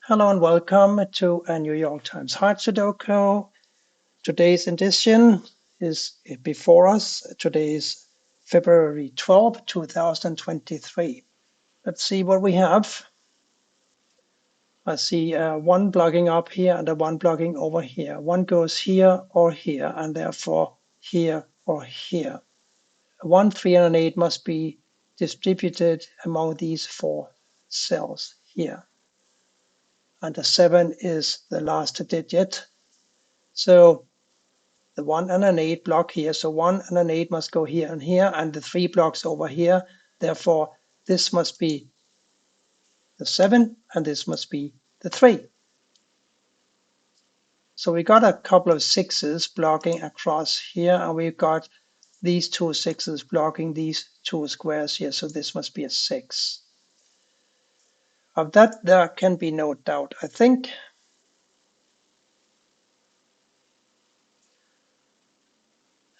Hello and welcome to a New York Times Hard Sudoku. Today's edition is before us. Today is February 12, 2023. Let's see what we have. I see one blocking up here and one blocking over here. One goes here or here, and therefore here or here. 1, 3, and an 8 must be distributed among these four cells here. And the 7 is the last digit. So the 1 and an 8 block here. So 1 and an 8 must go here and here, and the 3 blocks over here. Therefore, this must be the 7, and this must be the 3. So we got a couple of 6s blocking across here, and we've got these two 6s blocking these two squares here. So this must be a 6. Of that, there can be no doubt, I think.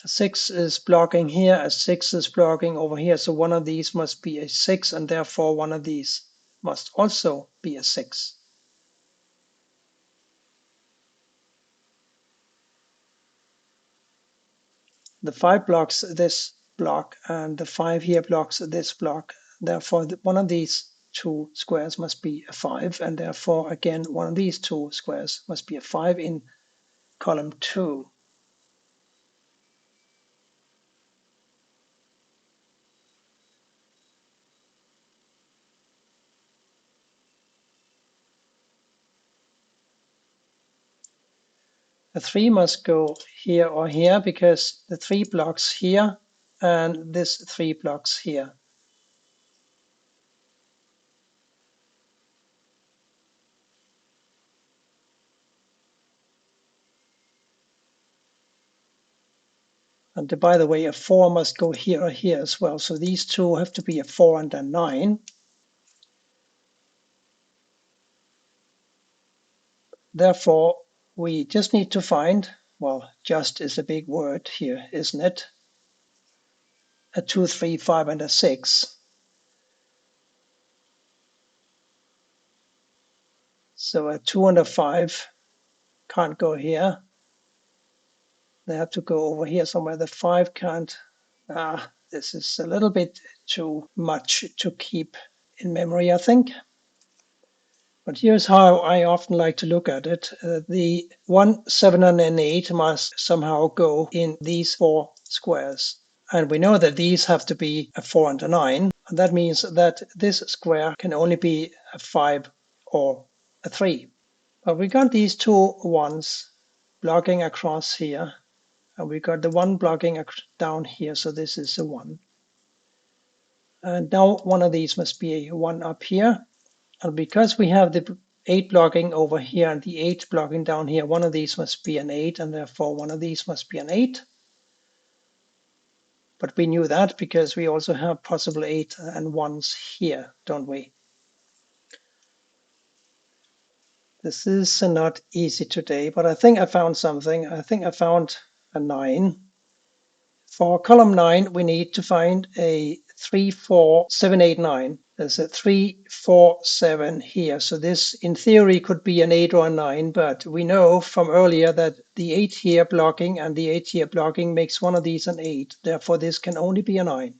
A 6 is blocking here, a 6 is blocking over here, so one of these must be a 6, and therefore one of these must also be a 6. The 5 blocks this block, and the 5 here blocks this block. Therefore, one of these two squares must be a 5, and therefore, again, one of these two squares must be a 5 in column 2. The 3 must go here or here because the 3 blocks here and this 3 blocks here. And by the way, a 4 must go here or here as well. So these two have to be a 4 and a 9. Therefore, we just need to find, well, just is a big word here, isn't it? A 2, 3, 5, and a 6. So a 2 and a 5 can't go here. They have to go over here somewhere. The 5 can't. This is a little bit too much to keep in memory, I think. But here's how I often like to look at it. The 1, 7, and an 8 must somehow go in these four squares. And we know that these have to be a 4 and a 9. And that means that this square can only be a 5 or a 3. But we got these two ones blocking across here. And we got the one blocking down here. So this is a 1. And now one of these must be a 1 up here. And because we have the 8 blocking over here and the 8 blocking down here, one of these must be an 8, and therefore one of these must be an 8. But we knew that because we also have possible 8 and 1s here, don't we? This is not easy today, but I think I found something. I think I found a 9. For column 9, we need to find a 3, 4, 7, 8, 9. There's a 3, 4, 7 here. So this, in theory, could be an 8 or a 9, but we know from earlier that the 8 here blocking and the 8 here blocking makes one of these an 8. Therefore, this can only be a 9.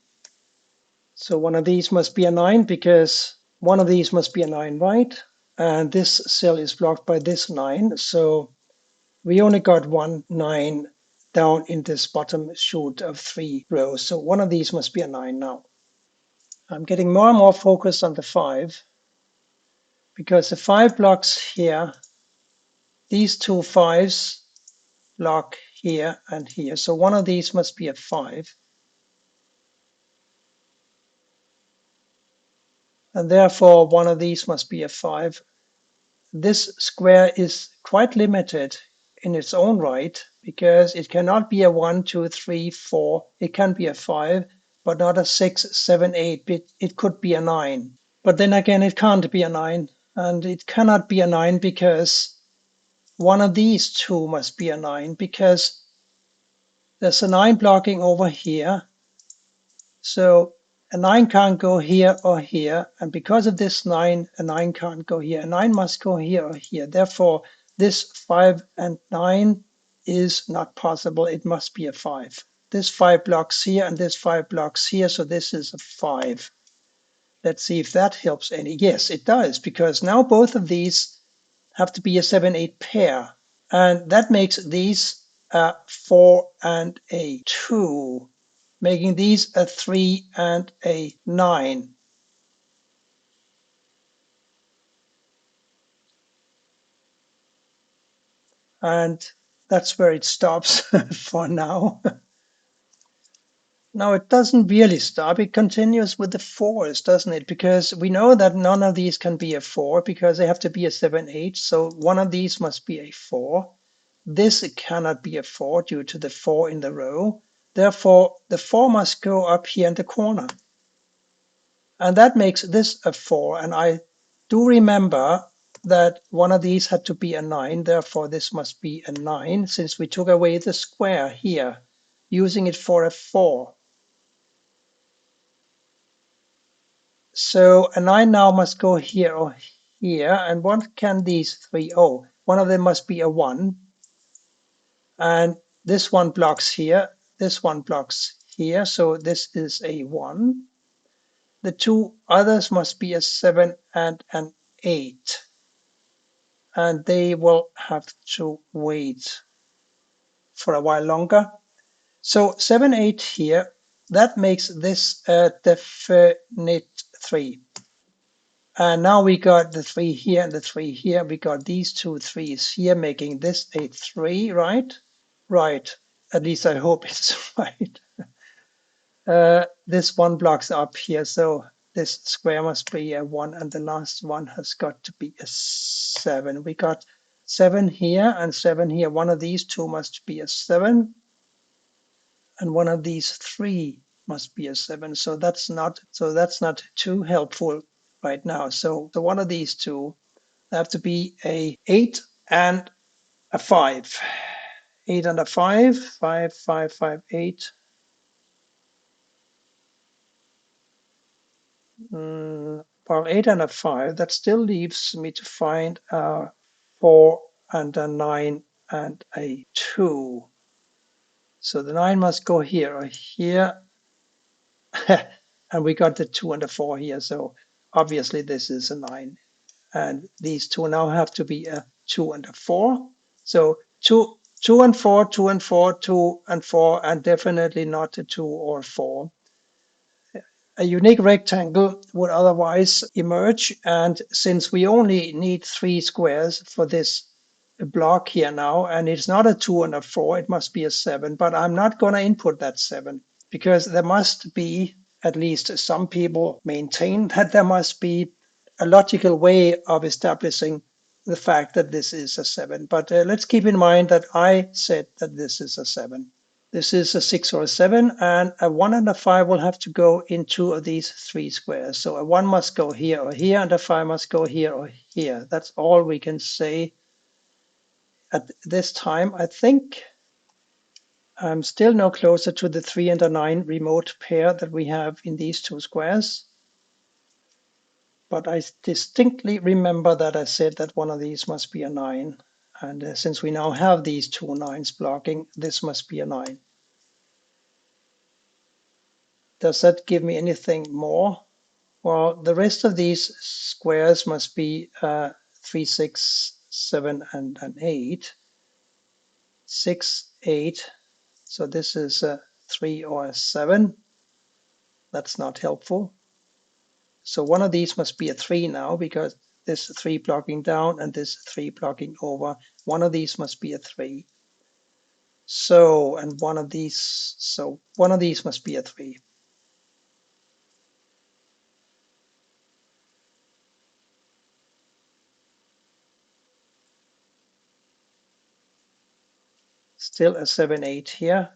So one of these must be a 9 because one of these must be a 9, right? And this cell is blocked by this 9. So we only got one 9 down in this bottom chute of 3 rows. So one of these must be a 9 now. I'm getting more and more focused on the 5 because the 5 blocks here, these two 5s block here and here. So one of these must be a 5. And therefore one of these must be a 5. This square is quite limited in its own right because it cannot be a 1, 2, 3, 4. It can be a 5, but not a 6, 7, 8. It could be a 9. But then again, it can't be a 9. And it cannot be a 9 because one of these two must be a 9 because there's a 9 blocking over here. So A 9 can't go here or here, and because of this 9, a 9 can't go here. A 9 must go here or here. Therefore, this 5 and 9 is not possible. It must be a 5. This 5 blocks here and this 5 blocks here, so this is a 5. Let's see if that helps any. Yes, it does, because now both of these have to be a 7-8 pair. And that makes these a 4 and a 2, making these a 3 and a 9. And that's where it stops for now. Now it doesn't really stop, it continues with the 4s, doesn't it? Because we know that none of these can be a 4 because they have to be a 7-8, so one of these must be a 4. This cannot be a 4 due to the 4 in the row. Therefore, the 4 must go up here in the corner. And that makes this a 4. And I do remember that one of these had to be a 9. Therefore, this must be a 9 since we took away the square here, using it for a 4. So a 9 now must go here or here. And what can these three? Oh, one of them must be a 1. And this one blocks here. This one blocks here. So this is a 1. The two others must be a 7 and an 8. And they will have to wait for a while longer. So 7, 8 here, that makes this a definite 3. And now we got the 3 here and the 3 here. We got these two threes here, making this a 3, right? Right. At least I hope it's right. This one blocks up here, so this square must be a 1, and the last one has got to be a 7. We got 7 here and 7 here. One of these two must be a 7, and one of these three must be a 7. So that's not too helpful right now. So one of these two have to be a 8 and a 5. 8 and a 5, 5, 5, 5, 8. Well, 8 and a 5, that still leaves me to find a 4 and a 9 and a 2. So the 9 must go here or here. And we got the 2 and the 4 here. So obviously this is a 9. And these two now have to be a 2 and a 4. So 2 and 4, 2 and 4, 2 and 4, and definitely not a 2 or 4. A unique rectangle would otherwise emerge, and since we only need 3 squares for this block here now, and it's not a 2 and a 4, it must be a 7, but I'm not going to input that 7 because there must be, at least some people maintain that there must be a logical way of establishing the fact that this is a 7. But let's keep in mind that I said that this is a 7. This is a 6 or a 7, and a 1 and a 5 will have to go in two of these 3 squares. So a 1 must go here or here, and a 5 must go here or here. That's all we can say at this time. I think I'm still no closer to the 3 and a 9 remote pair that we have in these 2 squares. But I distinctly remember that I said that one of these must be a 9. And since we now have these 2 9s blocking, this must be a 9. Does that give me anything more? Well, the rest of these squares must be 3, 6, 7, and an 8. 6, 8. So this is a 3 or a 7. That's not helpful. So one of these must be a 3 now because this 3 blocking down and this 3 blocking over. One of these must be a 3. So one of these must be a 3. Still a 7, 8 here.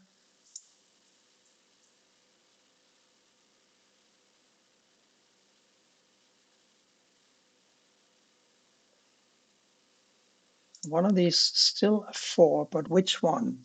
One of these still a 4, but which one?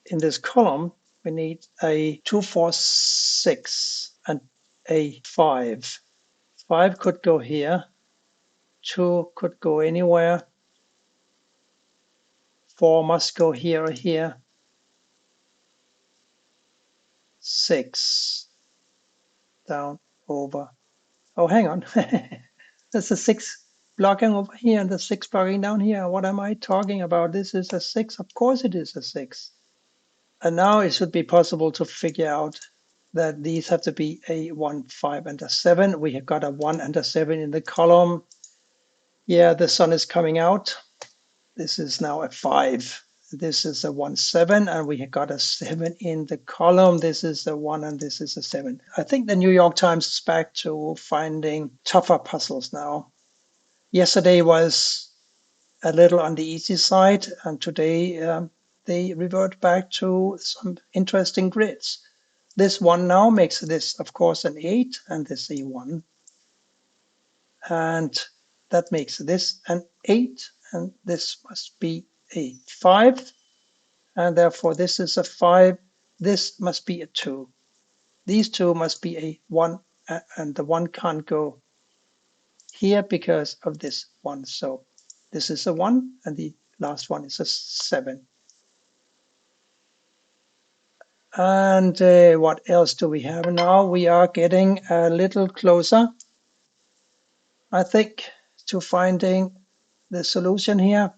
in this column, we need a 2, 4, 6 and a 5. 5 could go here, 2 could go anywhere, 4 must go here or here, 6 down, over. Oh, hang on. There's a 6 blocking over here and the 6 blocking down here. What am I talking about? This is a 6. Of course it is a 6. And now it should be possible to figure out that these have to be a 1, 5, and a 7. We have got a 1 and a 7 in the column. Yeah, the sun is coming out. This is now a 5. This is a 1, 7, and we have got a 7 in the column. This is a 1 and this is a 7. I think the New York Times is back to finding tougher puzzles now. Yesterday was a little on the easy side, and today they revert back to some interesting grids. This one now makes this, of course, an 8, and this a 1. And that makes this an 8, and this must be a 5. And therefore, this is a 5. This must be a 2. These two must be a 1, and the 1 can't go here because of this 1. So this is a 1, and the last one is a 7. And what else do we have now? We are getting a little closer, I think, to finding the solution here.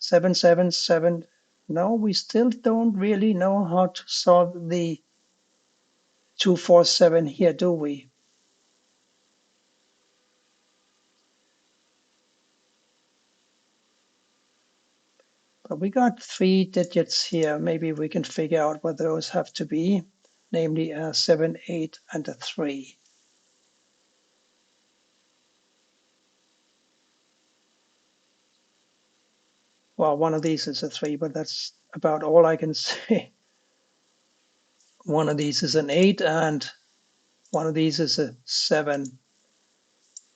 7, 7, 7. No, we still don't really know how to solve the 2, 4, 7 here, do we? But we got 3 digits here. Maybe we can figure out what those have to be, namely a 7, 8, and a 3. Well, one of these is a 3, but that's about all I can say. One of these is an 8, and one of these is a 7.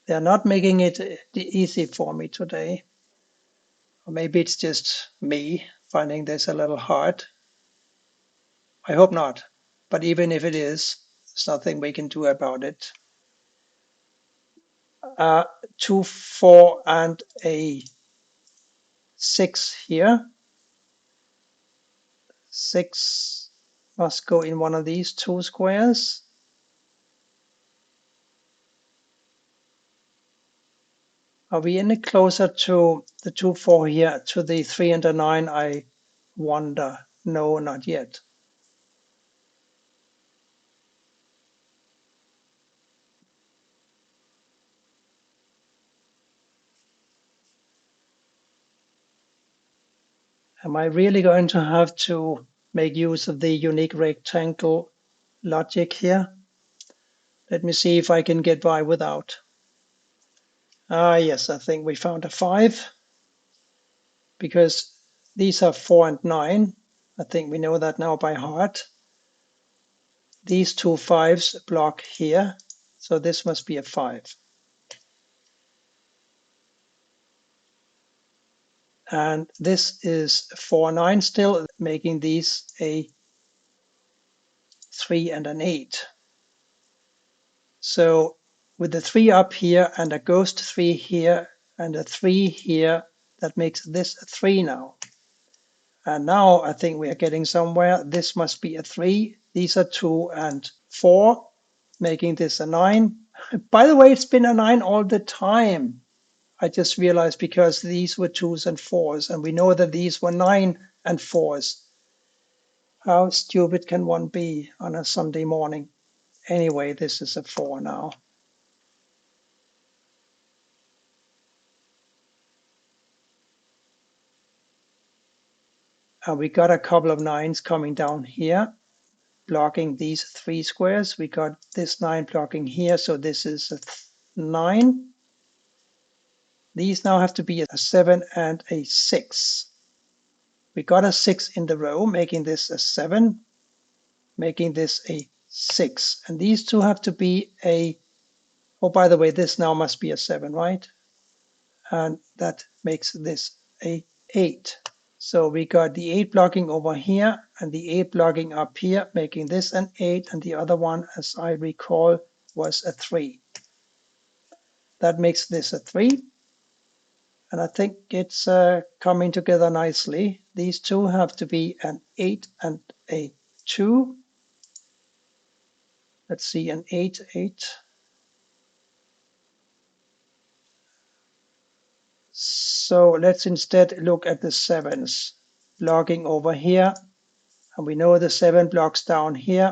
They're not making it easy for me today. Or maybe it's just me finding this a little hard. I hope not. But even if it is, there's nothing we can do about it. 2, 4, and a 6 here. 6 must go in one of these 2 squares. Are we any closer to the 2, 4 here, to the 3 and a 9? I wonder. No, not yet. Am I really going to have to make use of the unique rectangle logic here? Let me see if I can get by without. Ah, yes, I think we found a 5 because these are 4 and 9. I think we know that now by heart. These 2 5s block here, so this must be a 5. And this is 4, 9 still, making these a 3 and an 8. So with the 3 up here and a ghost 3 here and a 3 here, that makes this a 3 now. And now I think we are getting somewhere. This must be a 3. These are 2 and 4, making this a 9. By the way, it's been a 9 all the time. I just realized because these were 2s and 4s, and we know that these were 9 and 4s. How stupid can one be on a Sunday morning? Anyway, this is a 4 now. We got a couple of 9s coming down here, blocking these 3 squares. We got this 9 blocking here, so this is a 9. These now have to be a 7 and a 6. We got a 6 in the row, making this a 7, making this a 6. And these two have to be a, oh, by the way, this now must be a 7, right? And that makes this a 8. So we got the 8 blocking over here and the 8 blocking up here, making this an 8, and the other one, as I recall, was a 3. That makes this a 3, and I think it's coming together nicely. These two have to be an 8 and a 2. Let's see, an 8, 8. So let's instead look at the 7s blocking over here, and we know the 7 blocks down here.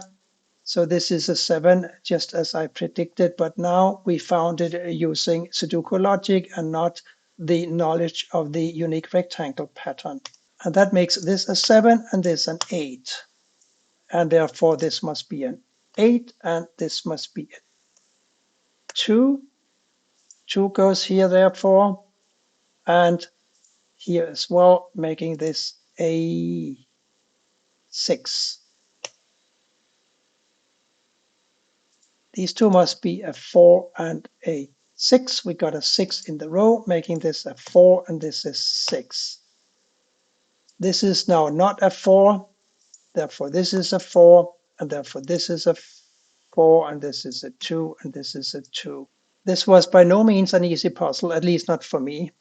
So this is a 7, just as I predicted, but now we found it using Sudoku logic and not the knowledge of the unique rectangle pattern. And that makes this a 7 and this an 8. And therefore this must be an 8 and this must be a 2. 2 goes here therefore, and here as well, making this a 6. These two must be a 4 and a 6. We got a 6 in the row, making this a 4 and this is 6. This is now not a 4, therefore this is a 4, and therefore this is a 4, and this is a 2, and this is a 2. This was by no means an easy puzzle, at least not for me,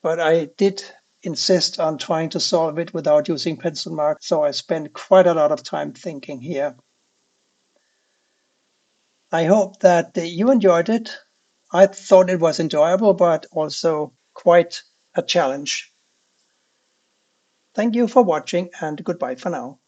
but I did insist on trying to solve it without using pencil marks, so I spent quite a lot of time thinking here. I hope that you enjoyed it. I thought it was enjoyable, but also quite a challenge. Thank you for watching, and goodbye for now.